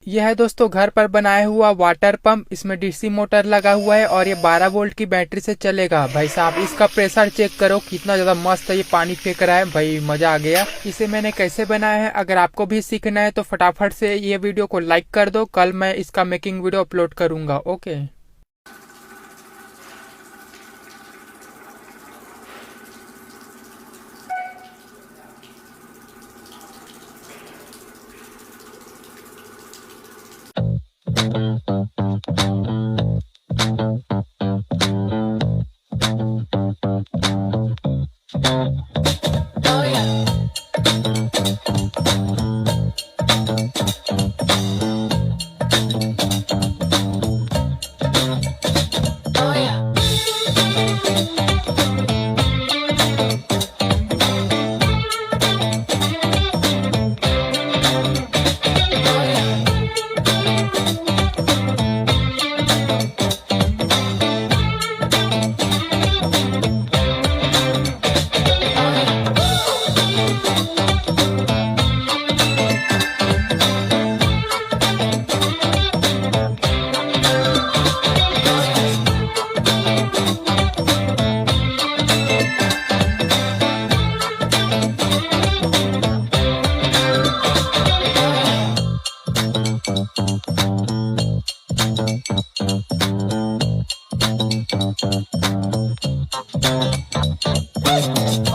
यह है दोस्तों घर पर बनाया हुआ वाटर पंप। इसमें डीसी मोटर लगा हुआ है और ये 12 वोल्ट की बैटरी से चलेगा। भाई साहब इसका प्रेशर चेक करो कितना ज्यादा मस्त है, ये पानी फेंक रहा है भाई, मजा आ गया। इसे मैंने कैसे बनाया है, अगर आपको भी सीखना है तो फटाफट से ये वीडियो को लाइक कर दो। कल मैं इसका मेकिंग वीडियो अपलोड करूंगा। Okay.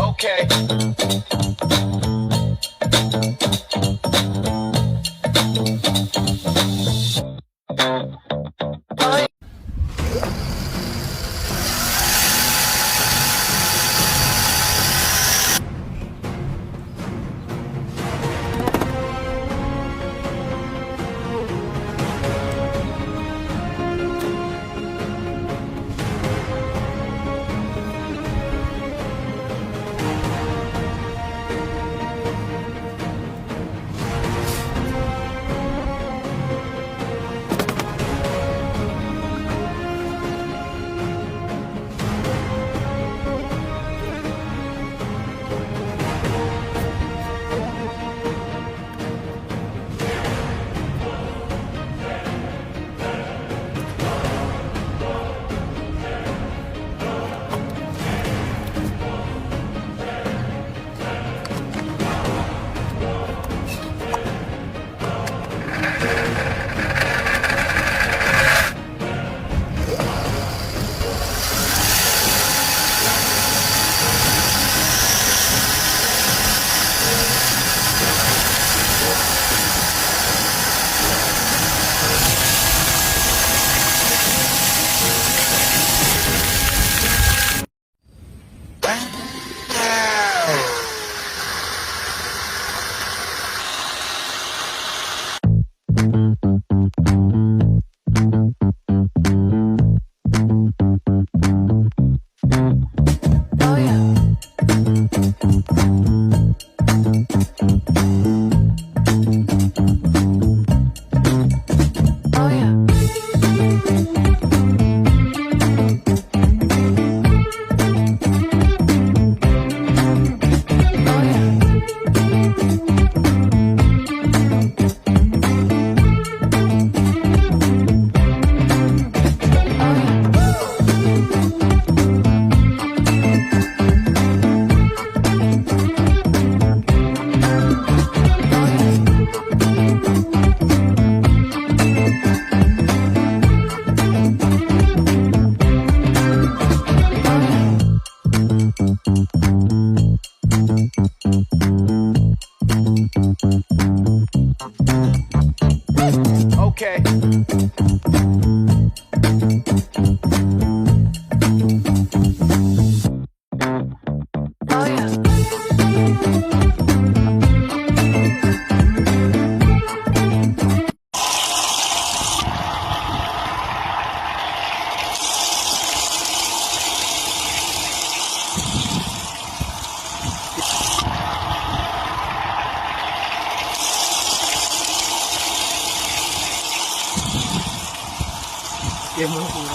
Okay. Okay. Oh yeah. ये मुझे पूरा